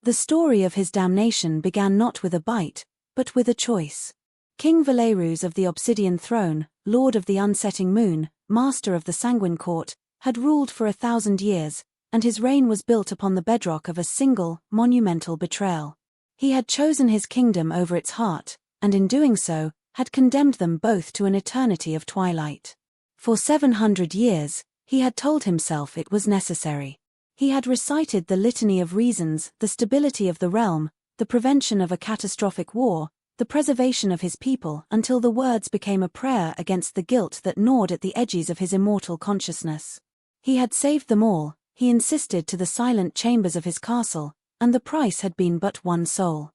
The story of his damnation began not with a bite, but with a choice. King Valerus of the Obsidian Throne, Lord of the Unsetting Moon, Master of the Sanguine Court, had ruled for 1,000 years, and his reign was built upon the bedrock of a single, monumental betrayal. He had chosen his kingdom over its heart, and in doing so, had condemned them both to an eternity of twilight. For 700 years, he had told himself it was necessary. He had recited the litany of reasons: the stability of the realm, the prevention of a catastrophic war, the preservation of his people, until the words became a prayer against the guilt that gnawed at the edges of his immortal consciousness. He had saved them all, he insisted, to the silent chambers of his castle, and the price had been but one soul.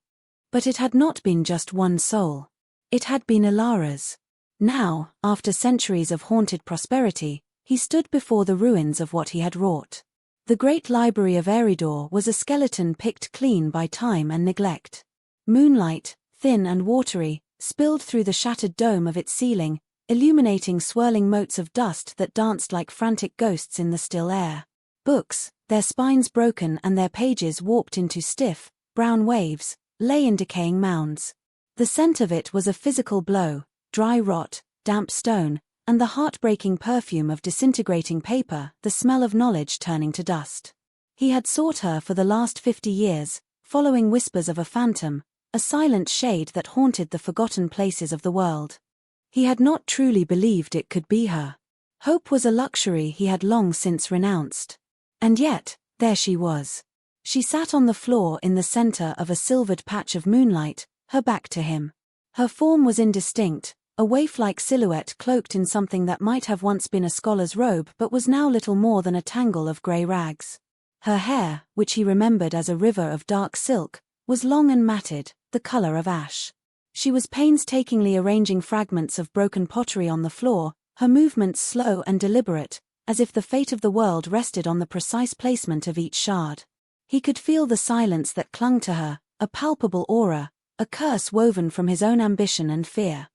But it had not been just one soul. It had been Ilara's. Now, after centuries of haunted prosperity, he stood before the ruins of what he had wrought. The great library of Eridor was a skeleton picked clean by time and neglect. Moonlight, thin and watery, spilled through the shattered dome of its ceiling, illuminating swirling motes of dust that danced like frantic ghosts in the still air. Books, their spines broken and their pages warped into stiff, brown waves, lay in decaying mounds. The scent of it was a physical blow: dry rot, damp stone, and the heartbreaking perfume of disintegrating paper, the smell of knowledge turning to dust. He had sought her for the last 50 years, following whispers of a phantom, a silent shade that haunted the forgotten places of the world. He had not truly believed it could be her. Hope was a luxury he had long since renounced. And yet, there she was. She sat on the floor in the center of a silvered patch of moonlight, her back to him. Her form was indistinct, a waif-like silhouette cloaked in something that might have once been a scholar's robe but was now little more than a tangle of grey rags. Her hair, which he remembered as a river of dark silk, was long and matted, the color of ash. She was painstakingly arranging fragments of broken pottery on the floor, her movements slow and deliberate, as if the fate of the world rested on the precise placement of each shard. He could feel the silence that clung to her, a palpable aura, a curse woven from his own ambition and fear.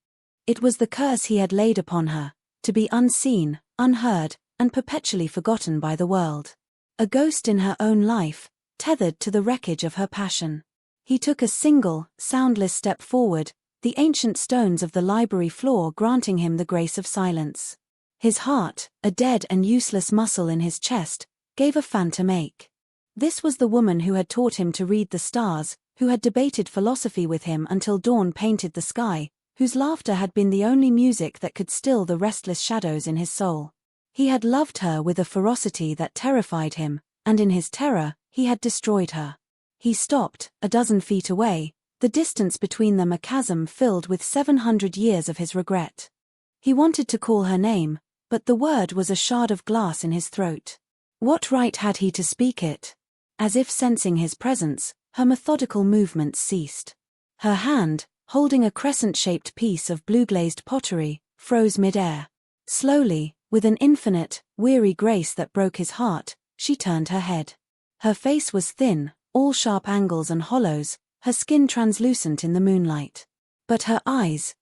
It was the curse he had laid upon her, to be unseen, unheard, and perpetually forgotten by the world. A ghost in her own life, tethered to the wreckage of her passion. He took a single, soundless step forward, the ancient stones of the library floor granting him the grace of silence. His heart, a dead and useless muscle in his chest, gave a phantom ache. This was the woman who had taught him to read the stars, who had debated philosophy with him until dawn painted the sky, whose laughter had been the only music that could still the restless shadows in his soul. He had loved her with a ferocity that terrified him, and in his terror, he had destroyed her. He stopped, a dozen feet away, the distance between them a chasm filled with 700 years of his regret. He wanted to call her name, but the word was a shard of glass in his throat. What right had he to speak it? As if sensing his presence, her methodical movements ceased. Her hand, holding a crescent-shaped piece of blue-glazed pottery, froze mid-air. Slowly, with an infinite, weary grace that broke his heart, she turned her head. Her face was thin, all sharp angles and hollows, her skin translucent in the moonlight. But her eyes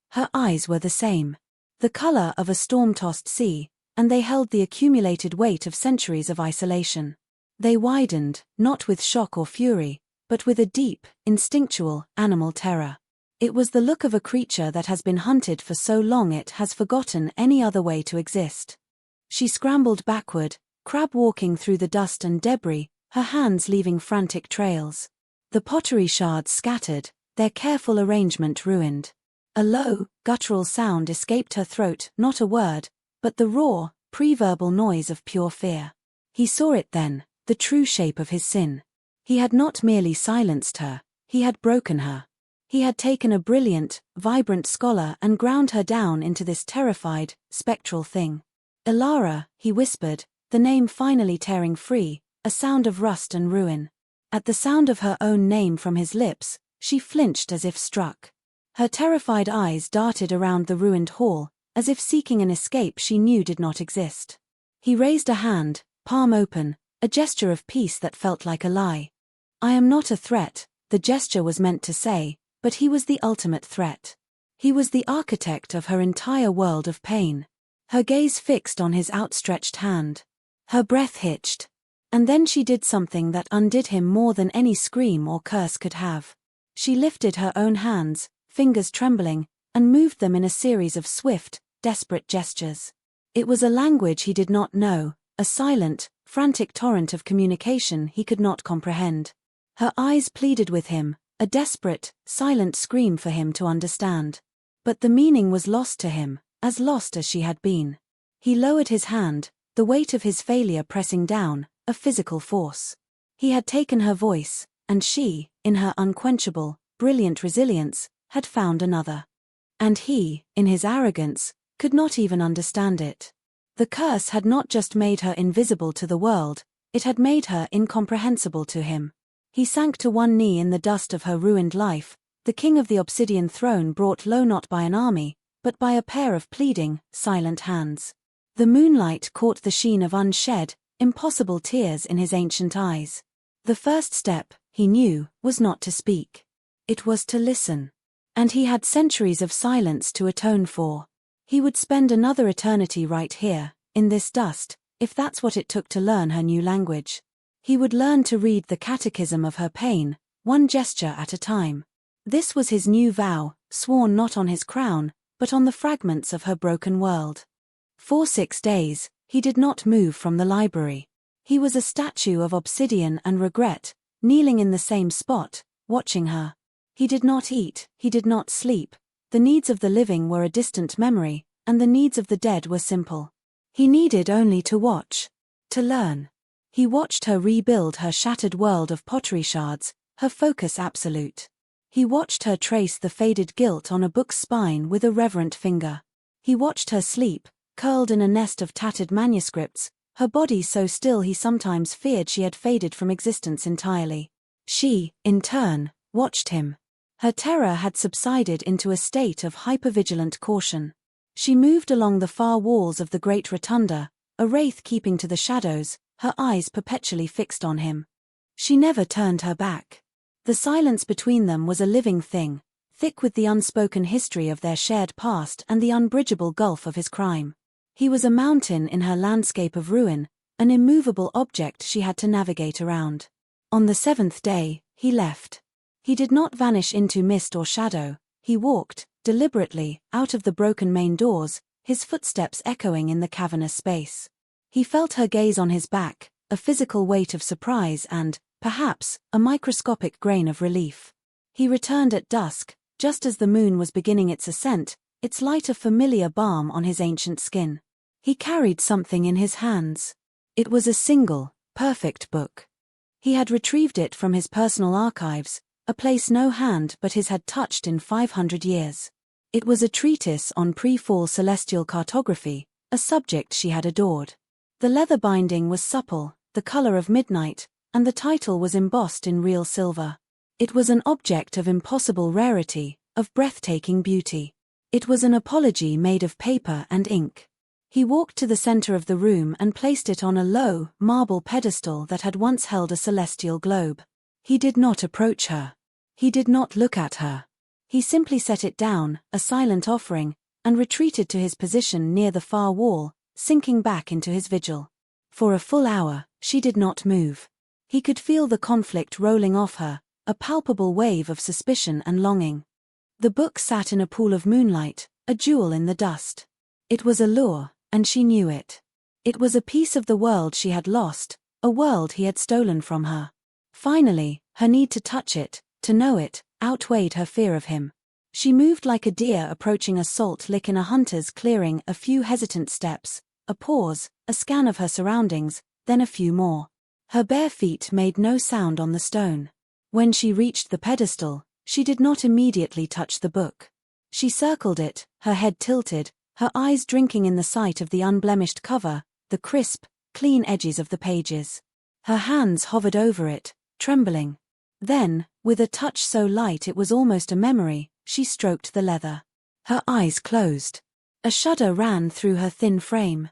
were the same. The color of a storm-tossed sea, and they held the accumulated weight of centuries of isolation. They widened, not with shock or fury, but with a deep, instinctual, animal terror. It was the look of a creature that has been hunted for so long it has forgotten any other way to exist. She scrambled backward, crab-walking through the dust and debris, her hands leaving frantic trails. The pottery shards scattered, their careful arrangement ruined. A low, guttural sound escaped her throat, not a word, but the raw, pre-verbal noise of pure fear. He saw it then, the true shape of his sin. He had not merely silenced her, he had broken her. He had taken a brilliant, vibrant scholar and ground her down into this terrified, spectral thing. Ilara, he whispered, the name finally tearing free, a sound of rust and ruin. At the sound of her own name from his lips, she flinched as if struck. Her terrified eyes darted around the ruined hall, as if seeking an escape she knew did not exist. He raised a hand, palm open, a gesture of peace that felt like a lie. I am not a threat, the gesture was meant to say, but he was the ultimate threat. He was the architect of her entire world of pain. Her gaze fixed on his outstretched hand. Her breath hitched. And then she did something that undid him more than any scream or curse could have. She lifted her own hands, fingers trembling, and moved them in a series of swift, desperate gestures. It was a language he did not know, a silent, frantic torrent of communication he could not comprehend. Her eyes pleaded with him, a desperate, silent scream for him to understand. But the meaning was lost to him, as lost as she had been. He lowered his hand, the weight of his failure pressing down, a physical force. He had taken her voice, and she, in her unquenchable, brilliant resilience, had found another. And he, in his arrogance, could not even understand it. The curse had not just made her invisible to the world, it had made her incomprehensible to him. He sank to one knee in the dust of her ruined life, the king of the obsidian throne brought low not by an army, but by a pair of pleading, silent hands. The moonlight caught the sheen of unshed, impossible tears in his ancient eyes. The first step, he knew, was not to speak. It was to listen. And he had centuries of silence to atone for. He would spend another eternity right here, in this dust, if that's what it took to learn her new language. He would learn to read the catechism of her pain, one gesture at a time. This was his new vow, sworn not on his crown, but on the fragments of her broken world. For 6 days, he did not move from the library. He was a statue of obsidian and regret, kneeling in the same spot, watching her. He did not eat, he did not sleep. The needs of the living were a distant memory, and the needs of the dead were simple. He needed only to watch, to learn. He watched her rebuild her shattered world of pottery shards, her focus absolute. He watched her trace the faded gilt on a book's spine with a reverent finger. He watched her sleep, curled in a nest of tattered manuscripts, her body so still he sometimes feared she had faded from existence entirely. She, in turn, watched him. Her terror had subsided into a state of hypervigilant caution. She moved along the far walls of the great rotunda, a wraith keeping to the shadows, her eyes perpetually fixed on him. She never turned her back. The silence between them was a living thing, thick with the unspoken history of their shared past and the unbridgeable gulf of his crime. He was a mountain in her landscape of ruin, an immovable object she had to navigate around. On the 7th day, he left. He did not vanish into mist or shadow, he walked, deliberately, out of the broken main doors, his footsteps echoing in the cavernous space. He felt her gaze on his back, a physical weight of surprise and, perhaps, a microscopic grain of relief. He returned at dusk, just as the moon was beginning its ascent, its light a familiar balm on his ancient skin. He carried something in his hands. It was a single, perfect book. He had retrieved it from his personal archives, a place no hand but his had touched in 500 years. It was a treatise on pre-fall celestial cartography, a subject she had adored. The leather binding was supple, the color of midnight, and the title was embossed in real silver. It was an object of impossible rarity, of breathtaking beauty. It was an apology made of paper and ink. He walked to the center of the room and placed it on a low, marble pedestal that had once held a celestial globe. He did not approach her. He did not look at her. He simply set it down, a silent offering, and retreated to his position near the far wall, sinking back into his vigil. For a full hour, she did not move. He could feel the conflict rolling off her, a palpable wave of suspicion and longing. The book sat in a pool of moonlight, a jewel in the dust. It was a lure, and she knew it. It was a piece of the world she had lost, a world he had stolen from her. Finally, her need to touch it, to know it, outweighed her fear of him. She moved like a deer approaching a salt lick in a hunter's clearing, a few hesitant steps, a pause, a scan of her surroundings, then a few more. Her bare feet made no sound on the stone. When she reached the pedestal, she did not immediately touch the book. She circled it, her head tilted, her eyes drinking in the sight of the unblemished cover, the crisp, clean edges of the pages. Her hands hovered over it, trembling. Then, with a touch so light it was almost a memory, she stroked the leather. Her eyes closed. A shudder ran through her thin frame.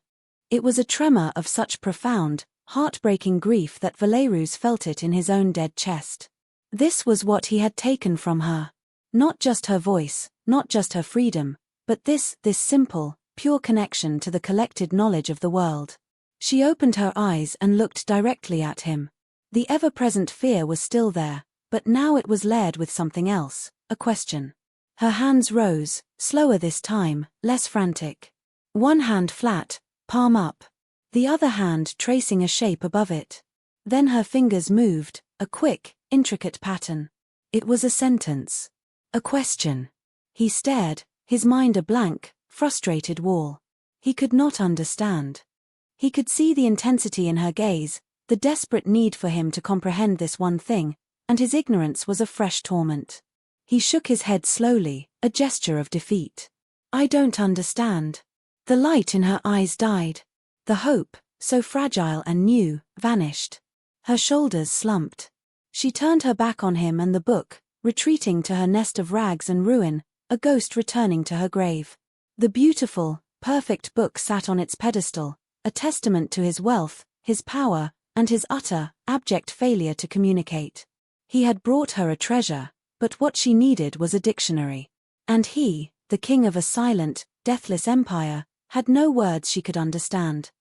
It was a tremor of such profound, heartbreaking grief that Valerus felt it in his own dead chest. This was what he had taken from her. Not just her voice, not just her freedom, but this simple, pure connection to the collected knowledge of the world. She opened her eyes and looked directly at him. The ever-present fear was still there, but now it was layered with something else, a question. Her hands rose, slower this time, less frantic. One hand flat, palm up. The other hand tracing a shape above it. Then her fingers moved, a quick, intricate pattern. It was a sentence. A question. He stared, his mind a blank, frustrated wall. He could not understand. He could see the intensity in her gaze, the desperate need for him to comprehend this one thing, and his ignorance was a fresh torment. He shook his head slowly, a gesture of defeat. I don't understand. The light in her eyes died. The hope, so fragile and new, vanished. Her shoulders slumped. She turned her back on him and the book, retreating to her nest of rags and ruin, a ghost returning to her grave. The beautiful, perfect book sat on its pedestal, a testament to his wealth, his power, and his utter, abject failure to communicate. He had brought her a treasure, but what she needed was a dictionary. And he, the king of a silent, deathless empire, had no words she could understand.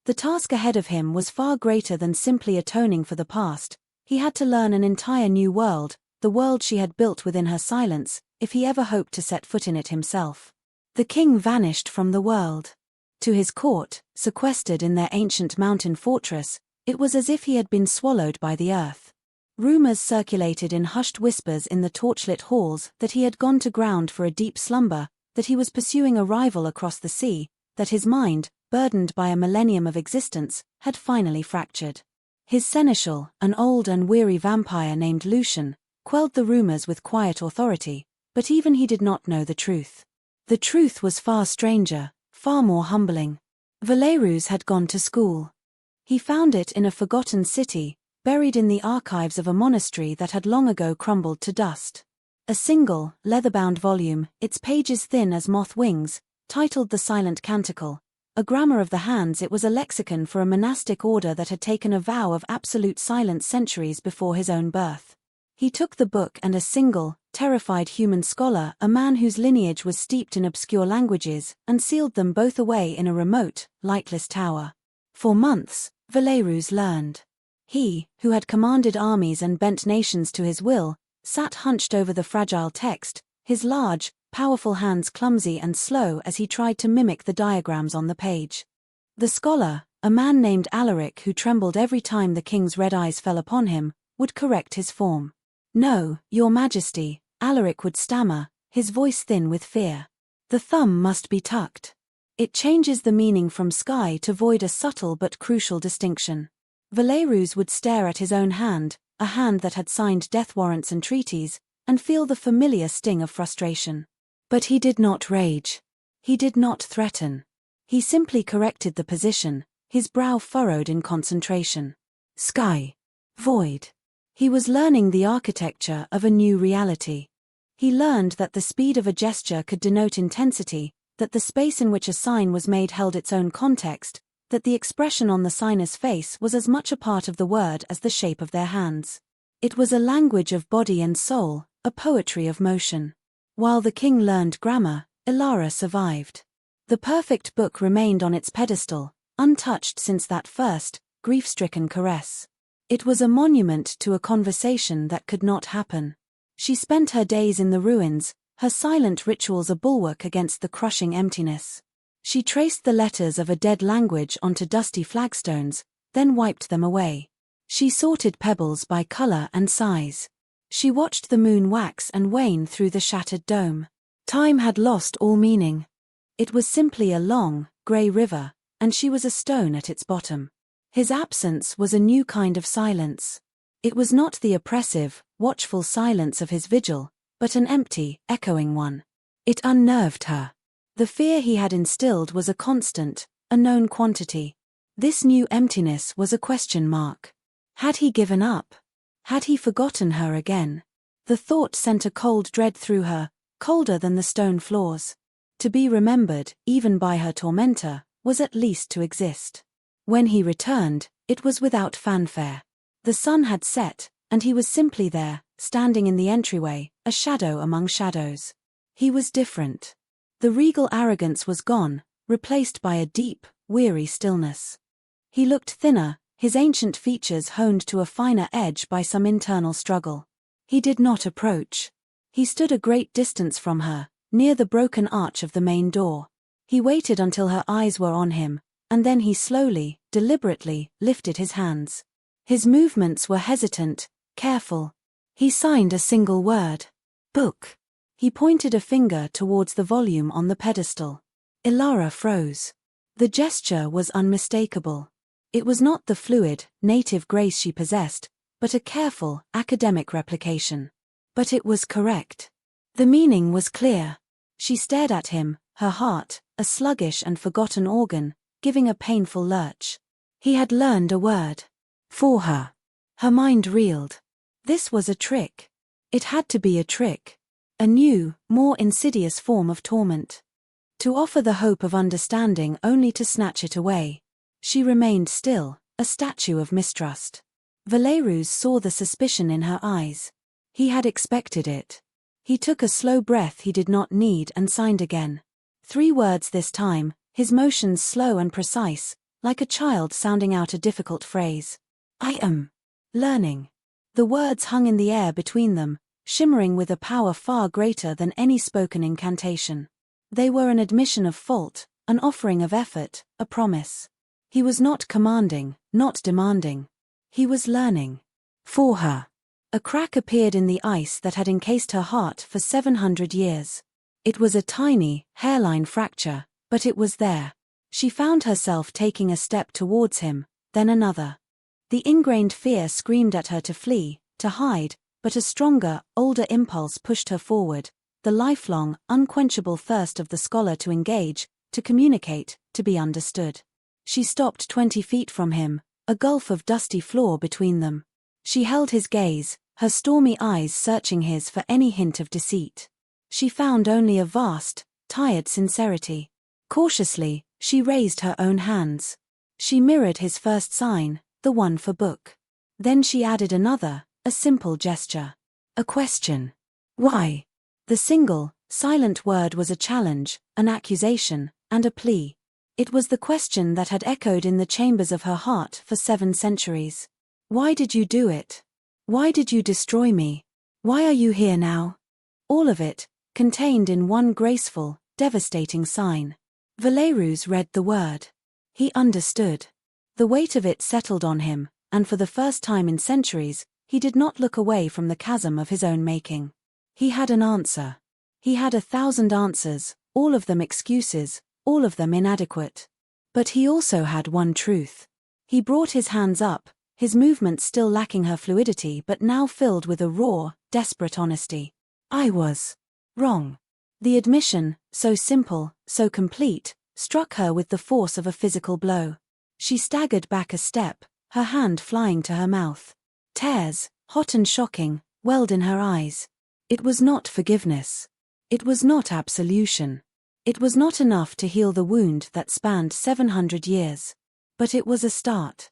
The task ahead of him was far greater than simply atoning for the past. He had to learn an entire new world, the world she had built within her silence, if he ever hoped to set foot in it himself. The king vanished from the world. To his court, sequestered in their ancient mountain fortress, it was as if he had been swallowed by the earth. Rumors circulated in hushed whispers in the torchlit halls that he had gone to ground for a deep slumber, that he was pursuing a rival across the sea, that his mind, burdened by a millennium of existence, had finally fractured. His seneschal, an old and weary vampire named Lucian, quelled the rumors with quiet authority, but even he did not know the truth. The truth was far stranger, far more humbling. Valerus had gone to school. He found it in a forgotten city, buried in the archives of a monastery that had long ago crumbled to dust. A single, leather-bound volume, its pages thin as moth wings, titled The Silent Canticle. A grammar of the hands, it was a lexicon for a monastic order that had taken a vow of absolute silence centuries before his own birth. He took the book and a single, terrified human scholar, a man whose lineage was steeped in obscure languages, and sealed them both away in a remote, lightless tower. For months, Valerus learned. He, who had commanded armies and bent nations to his will, sat hunched over the fragile text, his large, powerful hands clumsy and slow as he tried to mimic the diagrams on the page. The scholar, a man named Alaric who trembled every time the king's red eyes fell upon him, would correct his form. "No, your majesty," Alaric would stammer, his voice thin with fear. "The thumb must be tucked. It changes the meaning from sky to void, a subtle but crucial distinction." Valerus would stare at his own hand, a hand that had signed death warrants and treaties, and feel the familiar sting of frustration. But he did not rage. He did not threaten. He simply corrected the position, his brow furrowed in concentration. Sky. Void. He was learning the architecture of a new reality. He learned that the speed of a gesture could denote intensity, that the space in which a sign was made held its own context, that the expression on the signer's face was as much a part of the word as the shape of their hands. It was a language of body and soul, a poetry of motion. While the king learned grammar, Ilara survived. The perfect book remained on its pedestal, untouched since that first, grief-stricken caress. It was a monument to a conversation that could not happen. She spent her days in the ruins, her silent rituals a bulwark against the crushing emptiness. She traced the letters of a dead language onto dusty flagstones, then wiped them away. She sorted pebbles by color and size. She watched the moon wax and wane through the shattered dome. Time had lost all meaning. It was simply a long, gray river, and she was a stone at its bottom. His absence was a new kind of silence. It was not the oppressive, watchful silence of his vigil, but an empty, echoing one. It unnerved her. The fear he had instilled was a constant, a known quantity. This new emptiness was a question mark. Had he given up? Had he forgotten her again? The thought sent a cold dread through her, colder than the stone floors. To be remembered, even by her tormentor, was at least to exist. When he returned, it was without fanfare. The sun had set, and he was simply there, standing in the entryway, a shadow among shadows. He was different. The regal arrogance was gone, replaced by a deep, weary stillness. He looked thinner, his ancient features honed to a finer edge by some internal struggle. He did not approach. He stood a great distance from her, near the broken arch of the main door. He waited until her eyes were on him, and then he slowly, deliberately, lifted his hands. His movements were hesitant, careful. He signed a single word. Book. He pointed a finger towards the volume on the pedestal. Ilara froze. The gesture was unmistakable. It was not the fluid, native grace she possessed, but a careful, academic replication. But it was correct. The meaning was clear. She stared at him, her heart, a sluggish and forgotten organ, giving a painful lurch. He had learned a word. For her. Her mind reeled. This was a trick. It had to be a trick. A new, more insidious form of torment. To offer the hope of understanding only to snatch it away. She remained still, a statue of mistrust. Valerus saw the suspicion in her eyes. He had expected it. He took a slow breath he did not need and signed again. 3 words this time, his motions slow and precise, like a child sounding out a difficult phrase. I am learning. The words hung in the air between them, shimmering with a power far greater than any spoken incantation. They were an admission of fault, an offering of effort, a promise. He was not commanding, not demanding. He was learning. For her. A crack appeared in the ice that had encased her heart for 700 years. It was a tiny, hairline fracture, but it was there. She found herself taking a step towards him, then another. The ingrained fear screamed at her to flee, to hide, but a stronger, older impulse pushed her forward, the lifelong, unquenchable thirst of the scholar to engage, to communicate, to be understood. She stopped 20 feet from him, a gulf of dusty floor between them. She held his gaze, her stormy eyes searching his for any hint of deceit. She found only a vast, tired sincerity. Cautiously, she raised her own hands. She mirrored his first sign, the one for book. Then she added another, a simple gesture. A question. Why? The single, silent word was a challenge, an accusation, and a plea. It was the question that had echoed in the chambers of her heart for 7 centuries. Why did you do it? Why did you destroy me? Why are you here now? All of it, contained in one graceful, devastating sign. Valerus read the word. He understood. The weight of it settled on him, and for the first time in centuries, he did not look away from the chasm of his own making. He had an answer. He had 1,000 answers, all of them excuses, all of them inadequate. But he also had one truth. He brought his hands up, his movements still lacking her fluidity but now filled with a raw, desperate honesty. I was wrong. The admission, so simple, so complete, struck her with the force of a physical blow. She staggered back a step, her hand flying to her mouth. Tears, hot and shocking, welled in her eyes. It was not forgiveness. It was not absolution. It was not enough to heal the wound that spanned 700 years. But it was a start.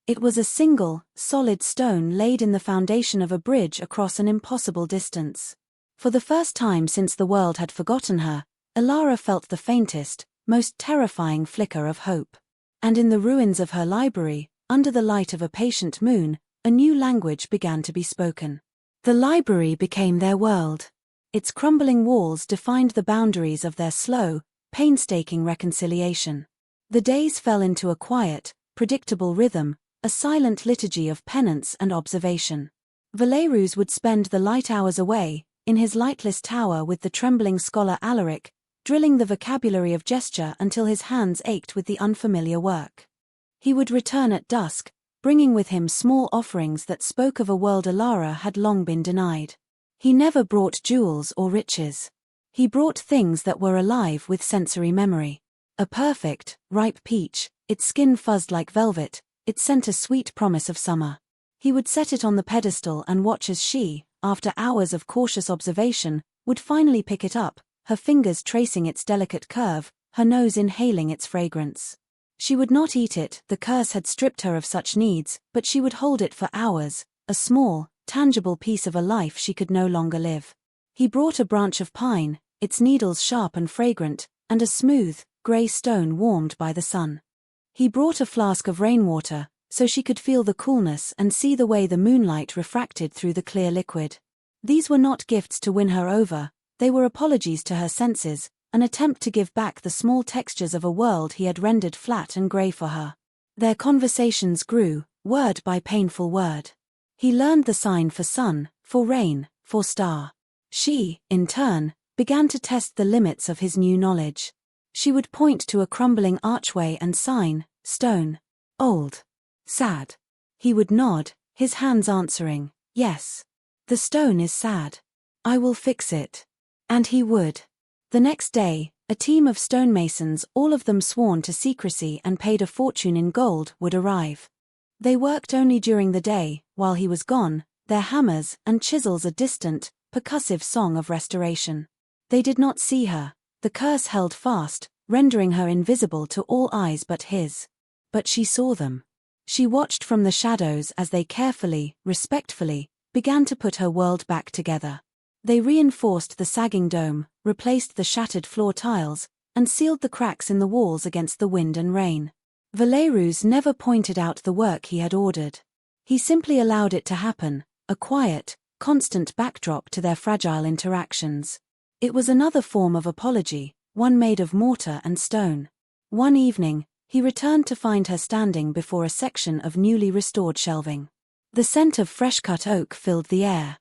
It was a single, solid stone laid in the foundation of a bridge across an impossible distance. For the first time since the world had forgotten her, Ilara felt the faintest, most terrifying flicker of hope. And in the ruins of her library, under the light of a patient moon, a new language began to be spoken. The library became their world. Its crumbling walls defined the boundaries of their slow, painstaking reconciliation. The days fell into a quiet, predictable rhythm, a silent liturgy of penance and observation. Valerus would spend the light hours away, in his lightless tower with the trembling scholar Alaric, drilling the vocabulary of gesture until his hands ached with the unfamiliar work. He would return at dusk, bringing with him small offerings that spoke of a world Ilara had long been denied. He never brought jewels or riches. He brought things that were alive with sensory memory. A perfect, ripe peach, its skin fuzzed like velvet, it sent a sweet promise of summer. He would set it on the pedestal and watch as she, after hours of cautious observation, would finally pick it up, her fingers tracing its delicate curve, her nose inhaling its fragrance. She would not eat it, the curse had stripped her of such needs, but she would hold it for hours, a small, tangible piece of a life she could no longer live. He brought a branch of pine, its needles sharp and fragrant, and a smooth, grey stone warmed by the sun. He brought a flask of rainwater, so she could feel the coolness and see the way the moonlight refracted through the clear liquid. These were not gifts to win her over, they were apologies to her senses, an attempt to give back the small textures of a world he had rendered flat and grey for her. Their conversations grew, word by painful word. He learned the sign for sun, for rain, for star. She, in turn, began to test the limits of his new knowledge. She would point to a crumbling archway and sign, stone. Old. Sad. He would nod, his hands answering, yes. The stone is sad. I will fix it. And he would. The next day, a team of stonemasons, all of them sworn to secrecy and paid a fortune in gold, would arrive. They worked only during the day, while he was gone, their hammers and chisels a distant, percussive song of restoration. They did not see her, the curse held fast, rendering her invisible to all eyes but his. But she saw them. She watched from the shadows as they carefully, respectfully, began to put her world back together. They reinforced the sagging dome, replaced the shattered floor tiles, and sealed the cracks in the walls against the wind and rain. Valerus never pointed out the work he had ordered. He simply allowed it to happen, a quiet, constant backdrop to their fragile interactions. It was another form of apology, one made of mortar and stone. One evening, he returned to find her standing before a section of newly restored shelving. The scent of fresh-cut oak filled the air.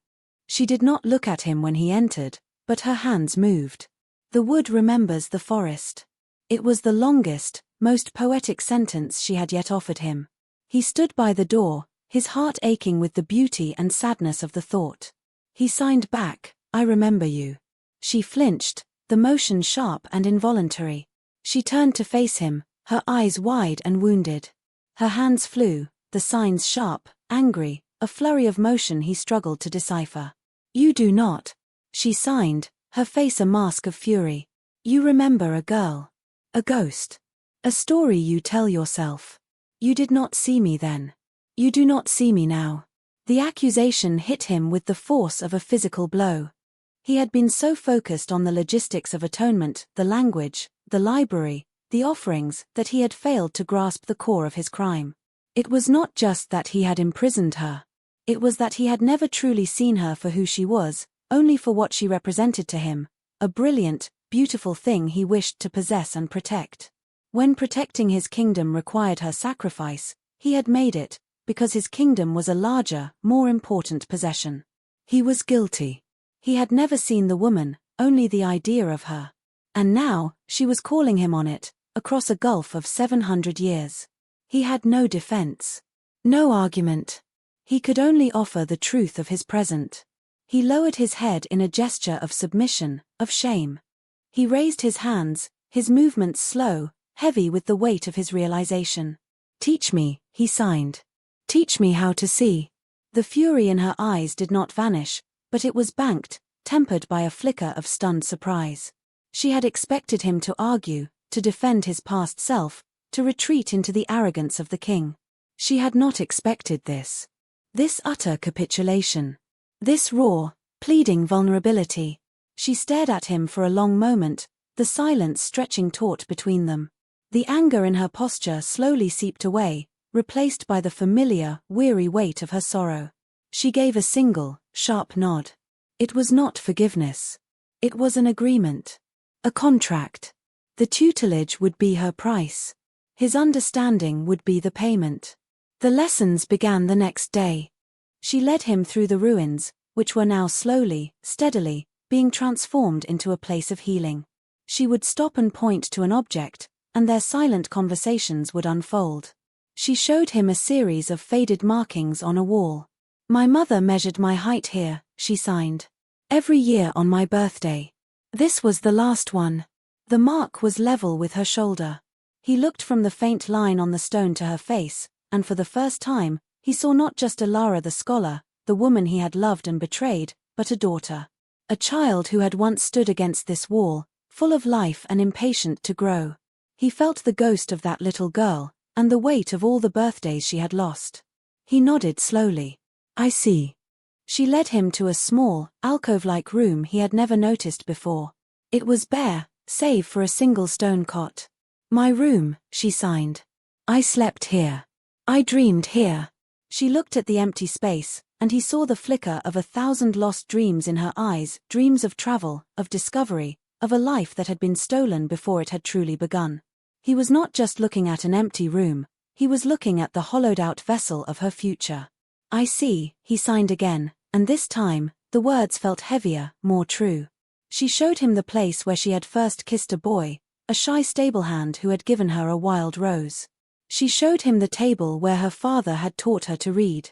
She did not look at him when he entered, but her hands moved. The wood remembers the forest. It was the longest, most poetic sentence she had yet offered him. He stood by the door, his heart aching with the beauty and sadness of the thought. He signed back, I remember you. She flinched, the motion sharp and involuntary. She turned to face him, her eyes wide and wounded. Her hands flew, the signs sharp, angry, a flurry of motion he struggled to decipher. You do not. She signed, her face a mask of fury. You remember a girl. A ghost. A story you tell yourself. You did not see me then. You do not see me now. The accusation hit him with the force of a physical blow. He had been so focused on the logistics of atonement, the language, the library, the offerings, that he had failed to grasp the core of his crime. It was not just that he had imprisoned her. It was that he had never truly seen her for who she was, only for what she represented to him, a brilliant, beautiful thing he wished to possess and protect. When protecting his kingdom required her sacrifice, he had made it, because his kingdom was a larger, more important possession. He was guilty. He had never seen the woman, only the idea of her. And now, she was calling him on it, across a gulf of 700 years. He had no defense. No argument. He could only offer the truth of his present. He lowered his head in a gesture of submission, of shame. He raised his hands, his movements slow, heavy with the weight of his realization. Teach me, he signed. Teach me how to see. The fury in her eyes did not vanish, but it was banked, tempered by a flicker of stunned surprise. She had expected him to argue, to defend his past self, to retreat into the arrogance of the king. She had not expected this. This utter capitulation. This raw, pleading vulnerability. She stared at him for a long moment, the silence stretching taut between them. The anger in her posture slowly seeped away, replaced by the familiar, weary weight of her sorrow. She gave a single, sharp nod. It was not forgiveness. It was an agreement. A contract. The tutelage would be her price. His understanding would be the payment. The lessons began the next day. She led him through the ruins, which were now slowly, steadily, being transformed into a place of healing. She would stop and point to an object, and their silent conversations would unfold. She showed him a series of faded markings on a wall. My mother measured my height here, she signed. Every year on my birthday. This was the last one. The mark was level with her shoulder. He looked from the faint line on the stone to her face, and for the first time, he saw not just Alara the scholar, the woman he had loved and betrayed, but a daughter. A child who had once stood against this wall, full of life and impatient to grow. He felt the ghost of that little girl, and the weight of all the birthdays she had lost. He nodded slowly. I see. She led him to a small, alcove-like room he had never noticed before. It was bare, save for a single stone cot. My room, she signed. I slept here. I dreamed here. She looked at the empty space, and he saw the flicker of 1,000 lost dreams in her eyes, dreams of travel, of discovery, of a life that had been stolen before it had truly begun. He was not just looking at an empty room, he was looking at the hollowed-out vessel of her future. I see, he signed again, and this time, the words felt heavier, more true. She showed him the place where she had first kissed a boy, a shy stable hand who had given her a wild rose. She showed him the table where her father had taught her to read.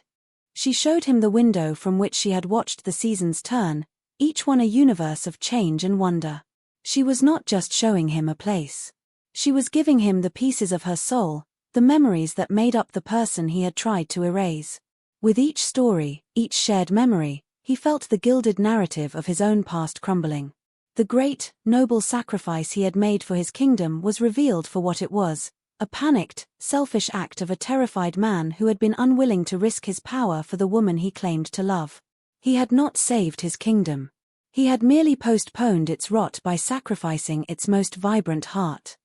She showed him the window from which she had watched the seasons turn, each one a universe of change and wonder. She was not just showing him a place. She was giving him the pieces of her soul, the memories that made up the person he had tried to erase. With each story, each shared memory, he felt the gilded narrative of his own past crumbling. The great, noble sacrifice he had made for his kingdom was revealed for what it was, a panicked, selfish act of a terrified man who had been unwilling to risk his power for the woman he claimed to love. He had not saved his kingdom. He had merely postponed its rot by sacrificing its most vibrant heart.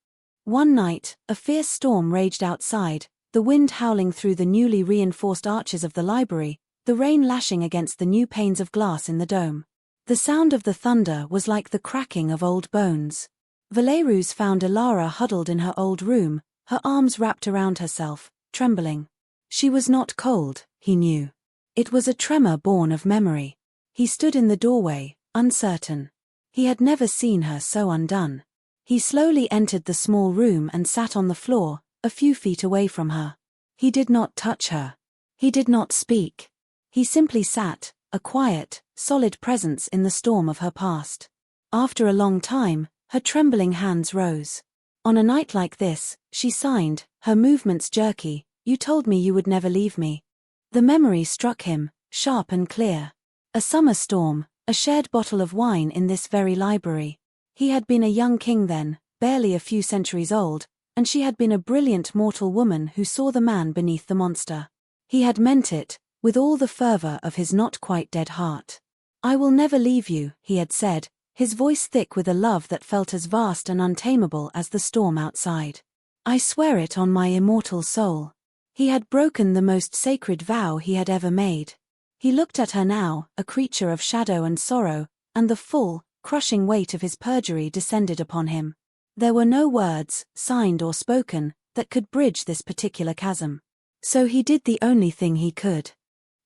One night, a fierce storm raged outside, the wind howling through the newly reinforced arches of the library, the rain lashing against the new panes of glass in the dome. The sound of the thunder was like the cracking of old bones. Valerus found Elara huddled in her old room, her arms wrapped around herself, trembling. She was not cold, he knew. It was a tremor born of memory. He stood in the doorway, uncertain. He had never seen her so undone. He slowly entered the small room and sat on the floor, a few feet away from her. He did not touch her. He did not speak. He simply sat, a quiet, solid presence in the storm of her past. After a long time, her trembling hands rose. On a night like this, she signed, her movements jerky, "You told me you would never leave me." The memory struck him, sharp and clear. A summer storm, a shared bottle of wine in this very library. He had been a young king then, barely a few centuries old, and she had been a brilliant mortal woman who saw the man beneath the monster. He had meant it, with all the fervor of his not-quite-dead heart. "I will never leave you," he had said, his voice thick with a love that felt as vast and untamable as the storm outside. "I swear it on my immortal soul." He had broken the most sacred vow he had ever made. He looked at her now, a creature of shadow and sorrow, and the full, crushing weight of his perjury descended upon him. There were no words, signed or spoken, that could bridge this particular chasm. So he did the only thing he could.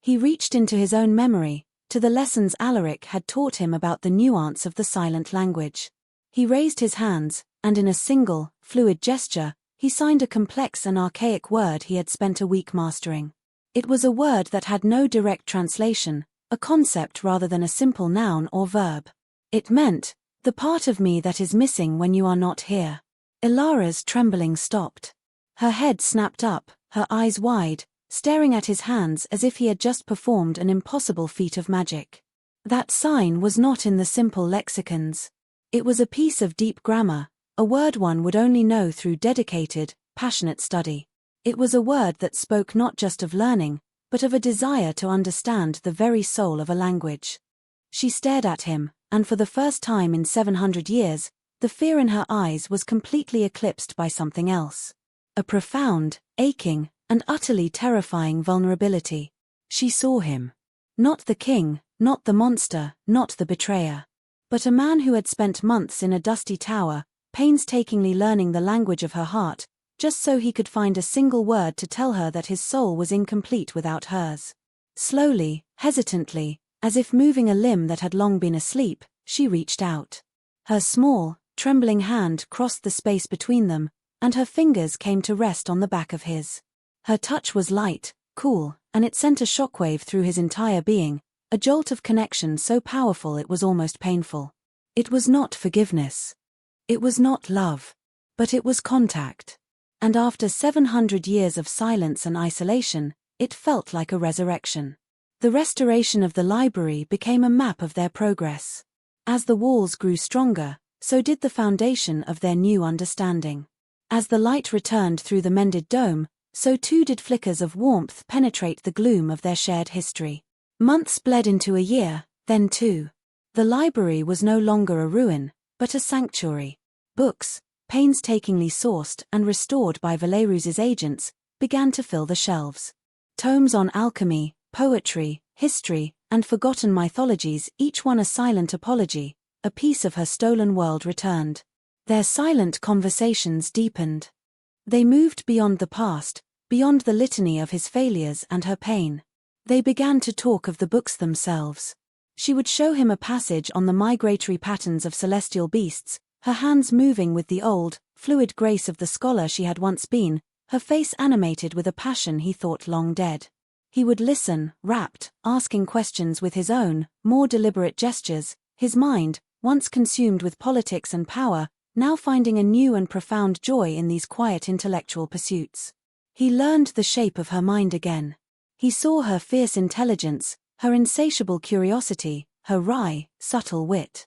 He reached into his own memory, to the lessons Alaric had taught him about the nuance of the silent language. He raised his hands, and in a single, fluid gesture, he signed a complex and archaic word he had spent a week mastering. It was a word that had no direct translation, a concept rather than a simple noun or verb. It meant, "the part of me that is missing when you are not here." Elara's trembling stopped. Her head snapped up, her eyes wide, staring at his hands as if he had just performed an impossible feat of magic. That sign was not in the simple lexicons. It was a piece of deep grammar, a word one would only know through dedicated, passionate study. It was a word that spoke not just of learning, but of a desire to understand the very soul of a language. She stared at him, and for the first time in 700 years, the fear in her eyes was completely eclipsed by something else. A profound, aching, and utterly terrifying vulnerability. She saw him. Not the king, not the monster, not the betrayer. But a man who had spent months in a dusty tower, painstakingly learning the language of her heart, just so he could find a single word to tell her that his soul was incomplete without hers. Slowly, hesitantly, as if moving a limb that had long been asleep, she reached out. Her small, trembling hand crossed the space between them, and her fingers came to rest on the back of his. Her touch was light, cool, and it sent a shockwave through his entire being, a jolt of connection so powerful it was almost painful. It was not forgiveness. It was not love. But it was contact. And after 700 years of silence and isolation, it felt like a resurrection. The restoration of the library became a map of their progress. As the walls grew stronger, so did the foundation of their new understanding. As the light returned through the mended dome, so too did flickers of warmth penetrate the gloom of their shared history. Months bled into a year, then two. The library was no longer a ruin, but a sanctuary. Books, painstakingly sourced and restored by Valerus's agents, began to fill the shelves. Tomes on alchemy, poetry, history, and forgotten mythologies, each one a silent apology, a piece of her stolen world returned. Their silent conversations deepened. They moved beyond the past, beyond the litany of his failures and her pain. They began to talk of the books themselves. She would show him a passage on the migratory patterns of celestial beasts, her hands moving with the old, fluid grace of the scholar she had once been, her face animated with a passion he thought long dead. He would listen, rapt, asking questions with his own, more deliberate gestures, his mind, once consumed with politics and power, now finding a new and profound joy in these quiet intellectual pursuits. He learned the shape of her mind again. He saw her fierce intelligence, her insatiable curiosity, her wry, subtle wit.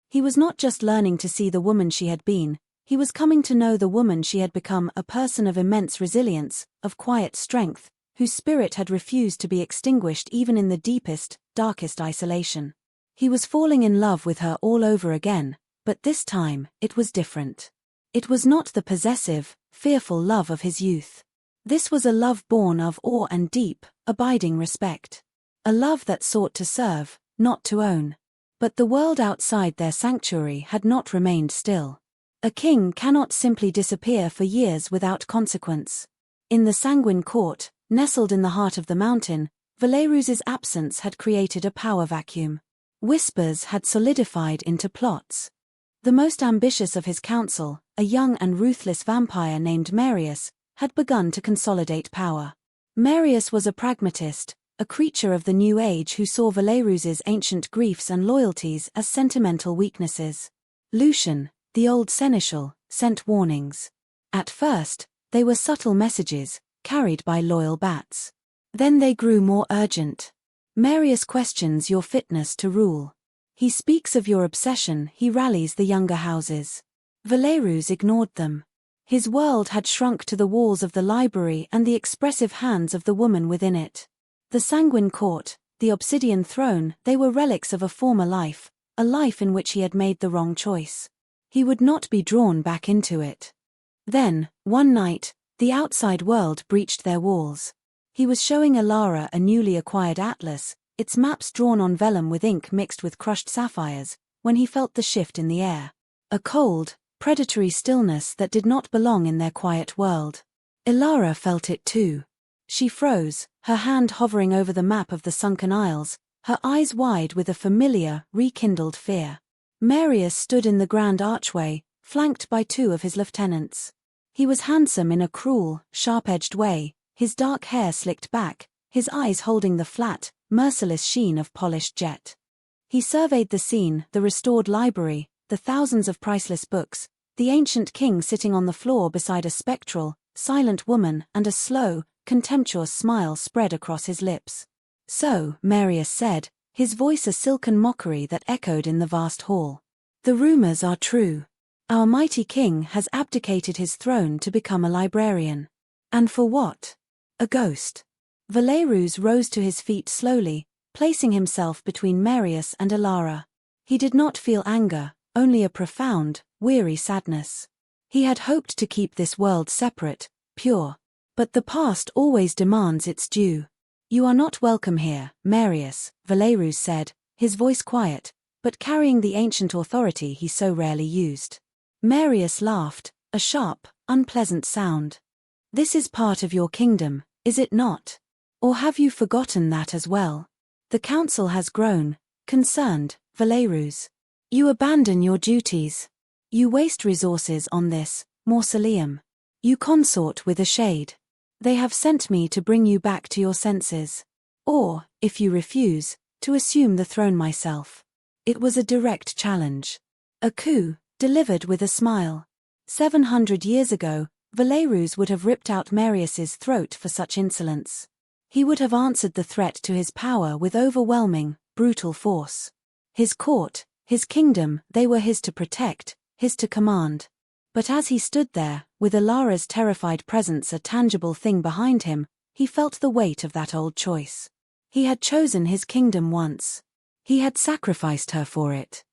He was not just learning to see the woman she had been, he was coming to know the woman she had become, a person of immense resilience, of quiet strength, whose spirit had refused to be extinguished even in the deepest, darkest isolation. He was falling in love with her all over again, but this time, it was different. It was not the possessive, fearful love of his youth. This was a love born of awe and deep, abiding respect. A love that sought to serve, not to own. But the world outside their sanctuary had not remained still. A king cannot simply disappear for years without consequence. In the sanguine court, nestled in the heart of the mountain, Valerus's absence had created a power vacuum. Whispers had solidified into plots. The most ambitious of his council, a young and ruthless vampire named Marius, had begun to consolidate power. Marius was a pragmatist, a creature of the new age who saw Valerus's ancient griefs and loyalties as sentimental weaknesses. Lucian, the old seneschal, sent warnings. At first, they were subtle messages, carried by loyal bats. Then they grew more urgent. Marius questions your fitness to rule. He speaks of your obsession, he rallies the younger houses. Valerus ignored them. His world had shrunk to the walls of the library and the expressive hands of the woman within it. The sanguine court, the obsidian throne, they were relics of a former life, a life in which he had made the wrong choice. He would not be drawn back into it. Then, one night, the outside world breached their walls. He was showing Alara a newly acquired atlas, its maps drawn on vellum with ink mixed with crushed sapphires, when he felt the shift in the air. A cold, predatory stillness that did not belong in their quiet world. Alara felt it too. She froze, her hand hovering over the map of the sunken isles, her eyes wide with a familiar, rekindled fear. Marius stood in the grand archway, flanked by two of his lieutenants. He was handsome in a cruel, sharp-edged way, his dark hair slicked back, his eyes holding the flat, merciless sheen of polished jet. He surveyed the scene, the restored library, the thousands of priceless books, the ancient king sitting on the floor beside a spectral, silent woman, and a slow, contemptuous smile spread across his lips. "So," Marius said, his voice a silken mockery that echoed in the vast hall. "The rumors are true. Our mighty king has abdicated his throne to become a librarian. And for what? A ghost." Valerus rose to his feet slowly, placing himself between Marius and Alara. He did not feel anger, only a profound, weary sadness. He had hoped to keep this world separate, pure. But the past always demands its due. "You are not welcome here, Marius," Valerus said, his voice quiet, but carrying the ancient authority he so rarely used. Marius laughed, a sharp, unpleasant sound. "This is part of your kingdom, is it not? Or have you forgotten that as well?" The council has grown, concerned, Valerus. "You abandon your duties. You waste resources on this mausoleum. You consort with a shade. They have sent me to bring you back to your senses. Or, if you refuse, to assume the throne myself." It was a direct challenge. A coup, delivered with a smile. 700 years ago, Valerus would have ripped out Marius's throat for such insolence. He would have answered the threat to his power with overwhelming, brutal force. His court, his kingdom, they were his to protect, his to command. But as he stood there, with Alara's terrified presence a tangible thing behind him, he felt the weight of that old choice. He had chosen his kingdom once. He had sacrificed her for it.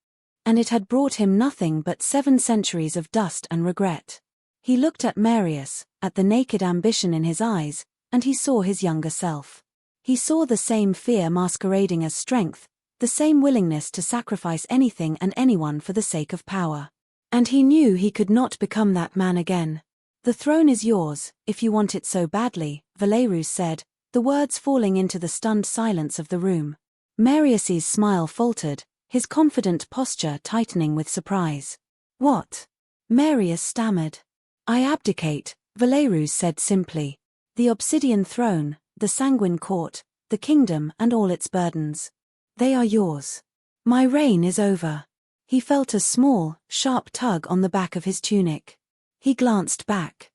and it had brought him nothing but 7 centuries of dust and regret. He looked at Marius, at the naked ambition in his eyes, and he saw his younger self. He saw the same fear masquerading as strength, the same willingness to sacrifice anything and anyone for the sake of power. And he knew he could not become that man again. "The throne is yours, if you want it so badly," Valerus said, the words falling into the stunned silence of the room. Marius's smile faltered, his confident posture tightening with surprise. "What?" Marius stammered. "I abdicate," Valerus said simply. "The obsidian throne, the sanguine court, the kingdom and all its burdens. They are yours. My reign is over." He felt a small, sharp tug on the back of his tunic. He glanced back.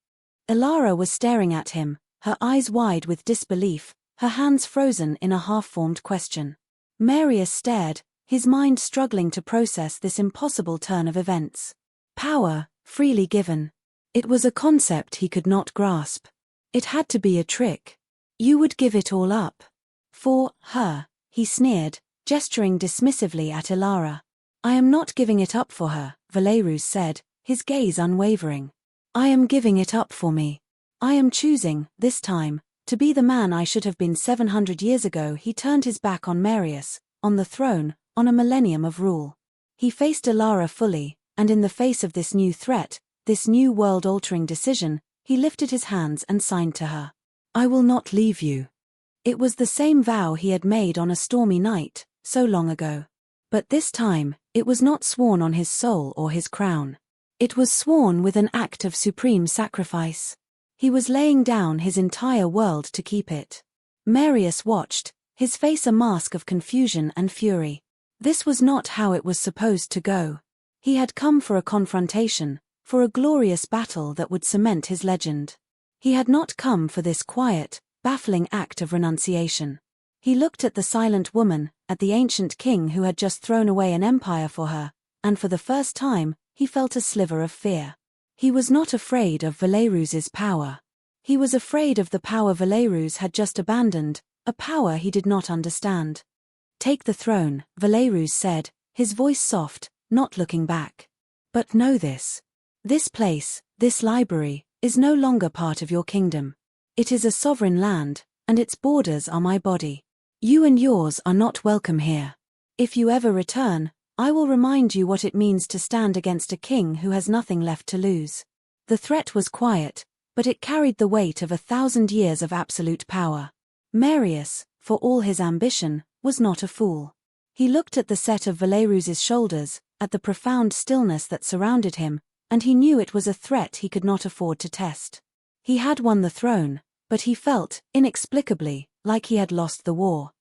Elara was staring at him, her eyes wide with disbelief, her hands frozen in a half-formed question. Marius stared, his mind struggling to process this impossible turn of events. Power, freely given. It was a concept he could not grasp. It had to be a trick. "You would give it all up?" "For her," he sneered, gesturing dismissively at Elara. "I am not giving it up for her," Valerus said, his gaze unwavering. "I am giving it up for me. I am choosing, this time, to be the man I should have been 700 years ago." He turned his back on Marius, on the throne, on a millennium of rule. He faced Elara fully, and in the face of this new threat, this new world-altering decision, he lifted his hands and signed to her. "I will not leave you." It was the same vow he had made on a stormy night, so long ago. But this time, it was not sworn on his soul or his crown. It was sworn with an act of supreme sacrifice. He was laying down his entire world to keep it. Marius watched, his face a mask of confusion and fury. This was not how it was supposed to go. He had come for a confrontation, for a glorious battle that would cement his legend. He had not come for this quiet, baffling act of renunciation. He looked at the silent woman, at the ancient king who had just thrown away an empire for her, and for the first time, he felt a sliver of fear. He was not afraid of Valerus's power. He was afraid of the power Valerus had just abandoned, a power he did not understand. "Take the throne," Valerus said, his voice soft, not looking back. "But know this. This place, this library, is no longer part of your kingdom. It is a sovereign land, and its borders are my body. You and yours are not welcome here. If you ever return, I will remind you what it means to stand against a king who has nothing left to lose." The threat was quiet, but it carried the weight of 1,000 years of absolute power. Marius, for all his ambition, was not a fool. He looked at the set of Valerus's shoulders, at the profound stillness that surrounded him, and he knew it was a threat he could not afford to test. He had won the throne, but he felt, inexplicably, like he had lost the war.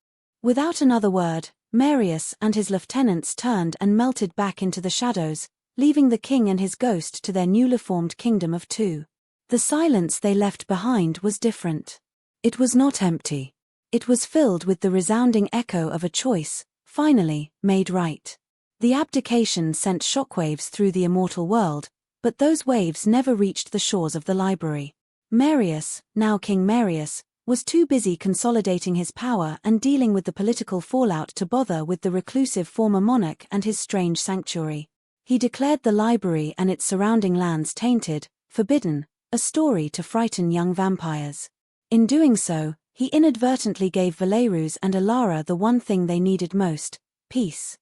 Without another word, Marius and his lieutenants turned and melted back into the shadows, leaving the king and his ghost to their newly formed kingdom of two. The silence they left behind was different. It was not empty. It was filled with the resounding echo of a choice, finally, made right. The abdication sent shockwaves through the immortal world, but those waves never reached the shores of the library. Marius, now King Marius, was too busy consolidating his power and dealing with the political fallout to bother with the reclusive former monarch and his strange sanctuary. He declared the library and its surrounding lands tainted, forbidden, a story to frighten young vampires. In doing so, he inadvertently gave Valerus and Elara the one thing they needed most: peace.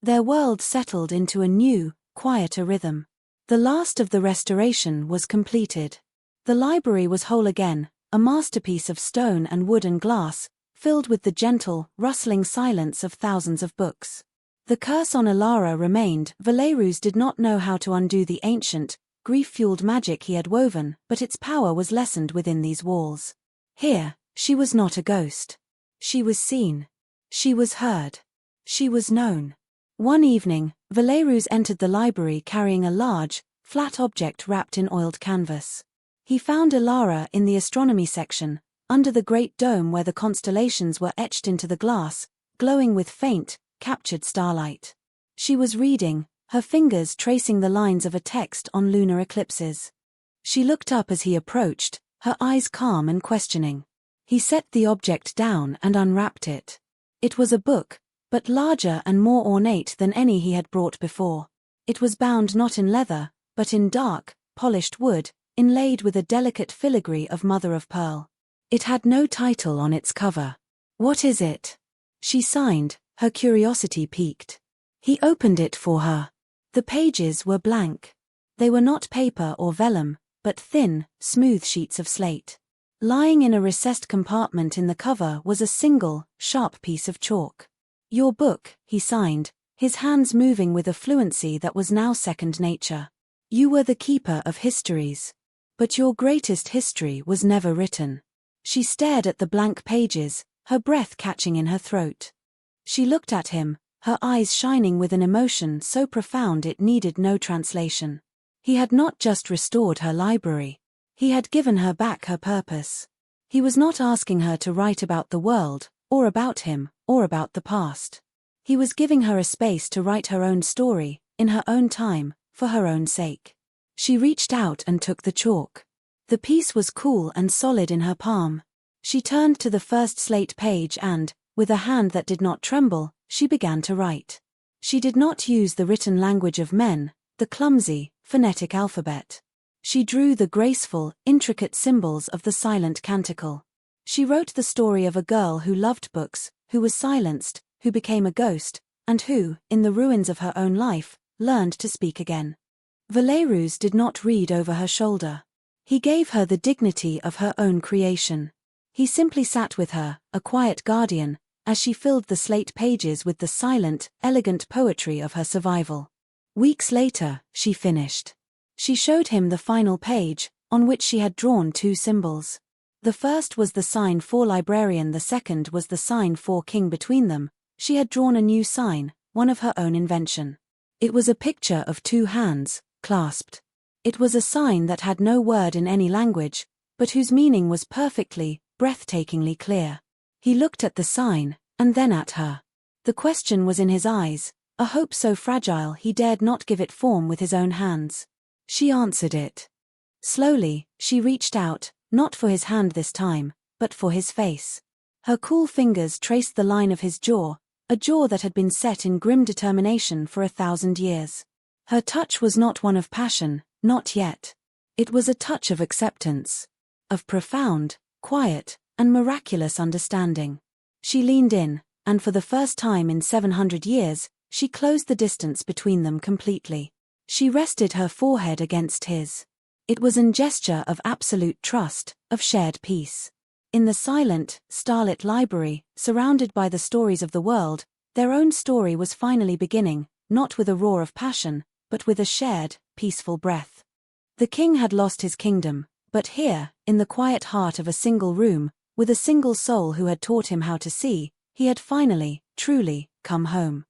Their world settled into a new, quieter rhythm. The last of the restoration was completed. The library was whole again, a masterpiece of stone and wood and glass, filled with the gentle, rustling silence of thousands of books. The curse on Elara remained. Valerus did not know how to undo the ancient, grief-fueled magic he had woven, but its power was lessened within these walls. Here, she was not a ghost. She was seen. She was heard. She was known. One evening, Valerus entered the library carrying a large, flat object wrapped in oiled canvas. He found Elara in the astronomy section, under the great dome where the constellations were etched into the glass, glowing with faint, captured starlight. She was reading, her fingers tracing the lines of a text on lunar eclipses. She looked up as he approached, her eyes calm and questioning. He set the object down and unwrapped it. It was a book, but larger and more ornate than any he had brought before. It was bound not in leather, but in dark, polished wood, inlaid with a delicate filigree of mother-of-pearl. It had no title on its cover. "What is it?" she signed, her curiosity piqued. He opened it for her. The pages were blank. They were not paper or vellum, but thin, smooth sheets of slate. Lying in a recessed compartment in the cover was a single, sharp piece of chalk. "Your book," he signed, his hands moving with a fluency that was now second nature. "You were the keeper of histories. But your greatest history was never written." She stared at the blank pages, her breath catching in her throat. She looked at him, her eyes shining with an emotion so profound it needed no translation. He had not just restored her library. He had given her back her purpose. He was not asking her to write about the world, or about him, or about the past. He was giving her a space to write her own story, in her own time, for her own sake. She reached out and took the chalk. The piece was cool and solid in her palm. She turned to the first slate page and, with a hand that did not tremble, she began to write. She did not use the written language of men, the clumsy, phonetic alphabet. She drew the graceful, intricate symbols of the silent canticle. She wrote the story of a girl who loved books, who was silenced, who became a ghost, and who, in the ruins of her own life, learned to speak again. Valerus did not read over her shoulder. He gave her the dignity of her own creation. He simply sat with her, a quiet guardian, as she filled the slate pages with the silent, elegant poetry of her survival. Weeks later, she finished. She showed him the final page, on which she had drawn two symbols. The first was the sign for librarian, the second was the sign for king. Between them, she had drawn a new sign, one of her own invention. It was a picture of two hands, clasped. It was a sign that had no word in any language, but whose meaning was perfectly, breathtakingly clear. He looked at the sign, and then at her. The question was in his eyes, a hope so fragile he dared not give it form with his own hands. She answered it. Slowly, she reached out, not for his hand this time, but for his face. Her cool fingers traced the line of his jaw, a jaw that had been set in grim determination for 1,000 years. Her touch was not one of passion, not yet. It was a touch of acceptance, of profound, quiet, and miraculous understanding. She leaned in, and for the first time in 700 years, she closed the distance between them completely. She rested her forehead against his. It was a gesture of absolute trust, of shared peace. In the silent, starlit library, surrounded by the stories of the world, their own story was finally beginning, not with a roar of passion, but with a shared, peaceful breath. The king had lost his kingdom, but here, in the quiet heart of a single room, with a single soul who had taught him how to see, he had finally, truly, come home.